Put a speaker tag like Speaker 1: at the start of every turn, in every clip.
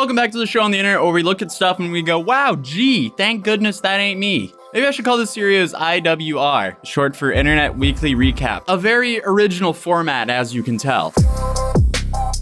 Speaker 1: Welcome back to the show on the internet where we look at stuff and we go, wow, gee, thank goodness that ain't me. Maybe I should call this series IWR, short for Internet Weekly Recap. A very original format, as you can tell.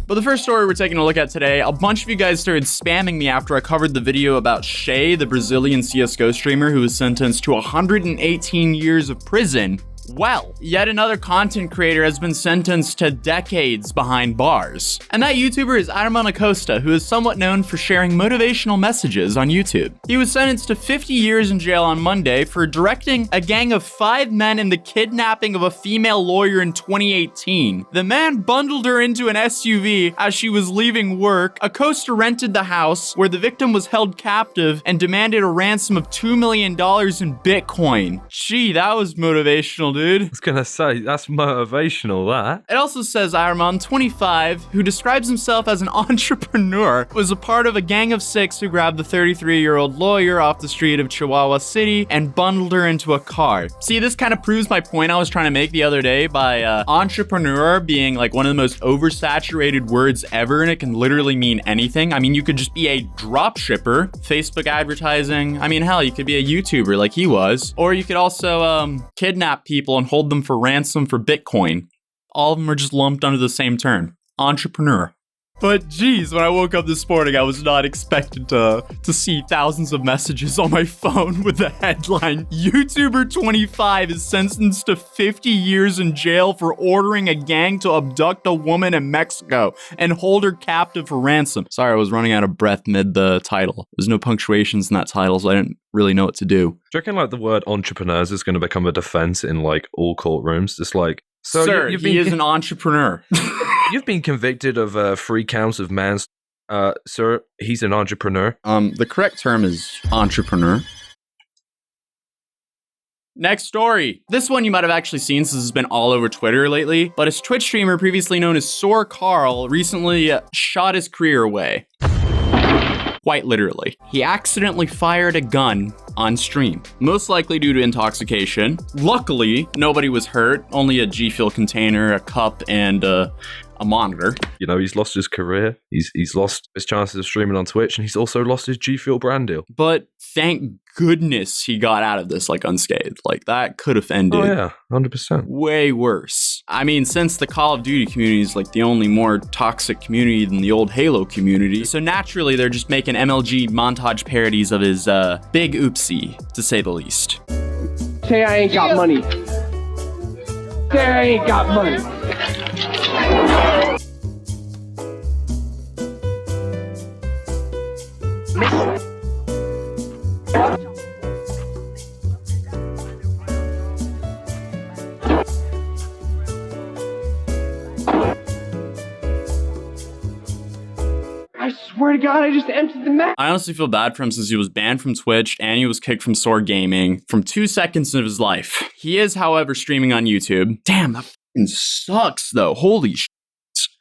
Speaker 1: But the first story we're taking a look at today, a bunch of you guys started spamming me after I covered the video about shAy, the Brazilian CSGO streamer who was sentenced to 118 years of prison. Well, yet another content creator has been sentenced to decades behind bars. And that YouTuber is Reimer, who is somewhat known for sharing motivational messages on YouTube. He was sentenced to 50 years in jail on Monday for directing a gang of 5 men in the kidnapping of a female lawyer in 2018. The man bundled her into an SUV as she was leaving work. Acosta rented the house where the victim was held captive and demanded a ransom of $2 million in Bitcoin. Gee, that was motivational, dude.
Speaker 2: I was gonna say, that's motivational, that.
Speaker 1: It also says Reimer, 25, who describes himself as an entrepreneur, was a part of a gang of 6 who grabbed the 33-year-old lawyer off the street of Chihuahua City and bundled her into a car. See, this kind of proves my point I was trying to make the other day by entrepreneur being like one of the most oversaturated words ever, and it can literally mean anything. I mean, you could just be a drop shipper, Facebook advertising. I mean, hell, you could be a YouTuber like he was, or you could also kidnap people and hold them for ransom for Bitcoin. All of them are just lumped under the same term, entrepreneur. But geez, when I woke up this morning, I was not expected to see thousands of messages on my phone with the headline, YouTuber 25 is sentenced to 50 years in jail for ordering a gang to abduct a woman in Mexico and hold her captive for ransom. Sorry, I was running out of breath mid the title. There's no punctuations in that title, so I didn't really know what to do.
Speaker 2: Do you reckon like the word entrepreneurs is going to become a defense in like all courtrooms? Just like, so
Speaker 1: sir, he is an entrepreneur.
Speaker 2: You've been convicted of 3 counts of manslaughter. Sir, he's an entrepreneur.
Speaker 1: The correct term is entrepreneur. Next story. This one you might have actually seen since it's been all over Twitter lately, but his Twitch streamer previously known as Soar Carl recently shot his career away. Quite literally. He accidentally fired a gun on stream, most likely due to intoxication. Luckily, nobody was hurt, only a G Fuel container, a cup, and a monitor.
Speaker 2: You know, he's lost his career, he's lost his chances of streaming on Twitch, and he's also lost his G Fuel brand deal.
Speaker 1: But thank goodness he got out of this like unscathed. Like that could have ended.
Speaker 2: Oh yeah, 100%.
Speaker 1: Way worse. I mean, since the Call of Duty community is like the only more toxic community than the old Halo community, so naturally they're just making MLG montage parodies of his big oopsie, to say the least.
Speaker 3: Say I ain't got money. Say I ain't got money. I swear to God, I just emptied the map.
Speaker 1: I honestly feel bad for him since he was banned from Twitch and he was kicked from Soar Gaming from 2 seconds of his life. He is, however, streaming on YouTube. Damn, that fucking sucks though. Holy shit.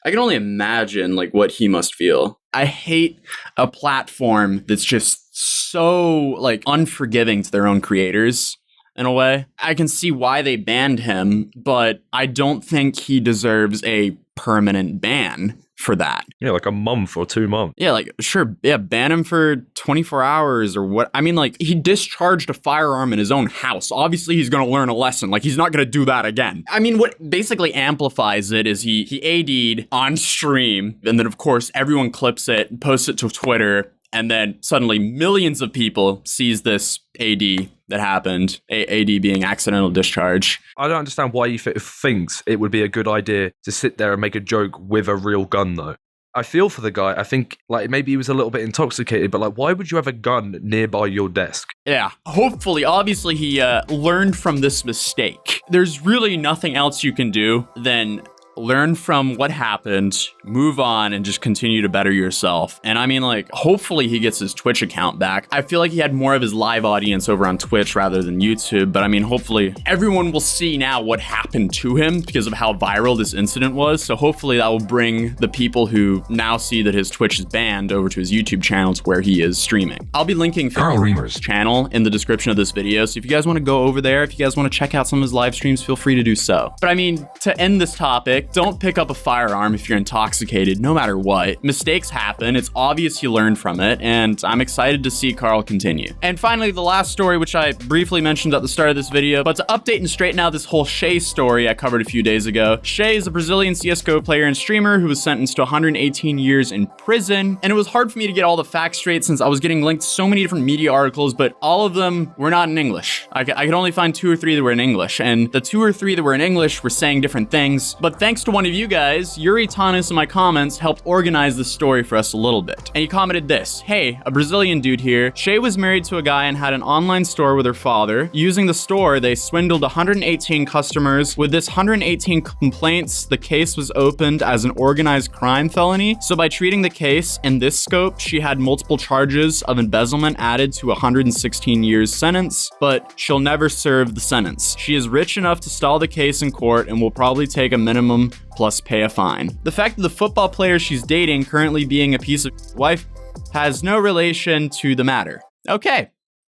Speaker 1: I can only imagine like what he must feel. I hate a platform that's just so like unforgiving to their own creators. In a way, I can see why they banned him, but I don't think he deserves a permanent ban for that.
Speaker 2: Yeah, like a month or 2 months.
Speaker 1: Yeah, like, sure, yeah, ban him for 24 hours or what. I mean, like, he discharged a firearm in his own house. Obviously, he's going to learn a lesson. Like, he's not going to do that again. I mean, what basically amplifies it is he AD'd on stream, and then, of course, everyone clips it and posts it to Twitter, and then suddenly millions of people sees this AD that happened, AD being accidental discharge.
Speaker 2: I don't understand why he thinks it would be a good idea to sit there and make a joke with a real gun, though. I feel for the guy. I think, like, maybe he was a little bit intoxicated, but, like, why would you have a gun nearby your desk?
Speaker 1: Yeah, hopefully, obviously, he learned from this mistake. There's really nothing else you can do than learn from what happened, move on, and just continue to better yourself. And I mean, like, hopefully he gets his Twitch account back. I feel like he had more of his live audience over on Twitch rather than YouTube, but I mean, hopefully everyone will see now what happened to him because of how viral this incident was. So hopefully that will bring the people who now see that his Twitch is banned over to his YouTube channel to where he is streaming. I'll be linking Reimer's channel in the description of this video. So if you guys want to go over there, if you guys want to check out some of his live streams, feel free to do so. But I mean, to end this topic, don't pick up a firearm if you're intoxicated, no matter what. Mistakes happen, it's obvious you learn from it, and I'm excited to see Carl continue. And finally, the last story, which I briefly mentioned at the start of this video, but to update and straighten out this whole shAy story I covered a few days ago. shAy is a Brazilian CSGO player and streamer who was sentenced to 118 years in prison, and it was hard for me to get all the facts straight since I was getting linked to so many different media articles, but all of them were not in English. I could only find 2 or 3 that were in English, and the 2 or 3 that were in English were saying different things, but thanks to one of you guys, Yuri Tanis in my comments helped organize this story for us a little bit. And he commented this: "Hey, a Brazilian dude here. shAy was married to a guy and had an online store with her father. Using the store, they swindled 118 customers. With this 118 complaints, the case was opened as an organized crime felony. So by treating the case in this scope, she had multiple charges of embezzlement added to a 116 years sentence, but she'll never serve the sentence. She is rich enough to stall the case in court and will probably take a minimum plus pay a fine." The fact that the football player she's dating, currently being a piece of wife, has no relation to the matter. Okay.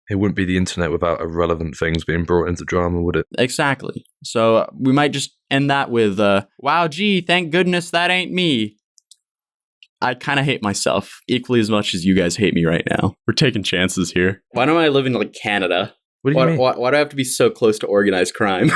Speaker 2: It wouldn't be the internet without irrelevant things being brought into drama, would it?
Speaker 1: Exactly. So we might just end that with, wow, gee, thank goodness that ain't me. I kind of hate myself equally as much as you guys hate me right now. We're taking chances here. Why don't I live in, like, Canada?
Speaker 2: What do you mean?
Speaker 1: Why do I have to be so close to organized crime?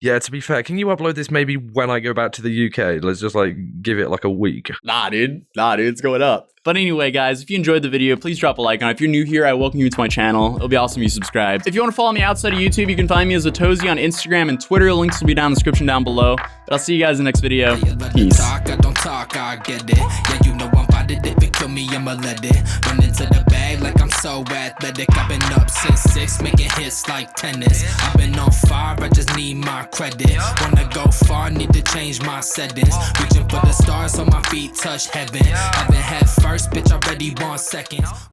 Speaker 2: Yeah, to be fair, can you upload this maybe when I go back to the UK? Let's just, like, give it, like, a week.
Speaker 1: Nah, dude, it's going up. But anyway, guys, if you enjoyed the video, please drop a like on it. If you're new here, I welcome you to my channel. It'll be awesome if you subscribe. If you want to follow me outside of YouTube, you can find me as Atozy on Instagram and Twitter. Links will be down in the description down below. But I'll see you guys in the next video. Peace.
Speaker 4: I don't talk, I get it. Yeah, you know I'm about it. If it kill me, I'ma let it. Run into the bag like I'm so athletic. I've been up since 6, making hits like tennis. I've been on fire, I just need my credit. Wanna go far, need to change my settings. Reaching for the stars so my feet touch heaven. Haven't had first, bitch, already want seconds.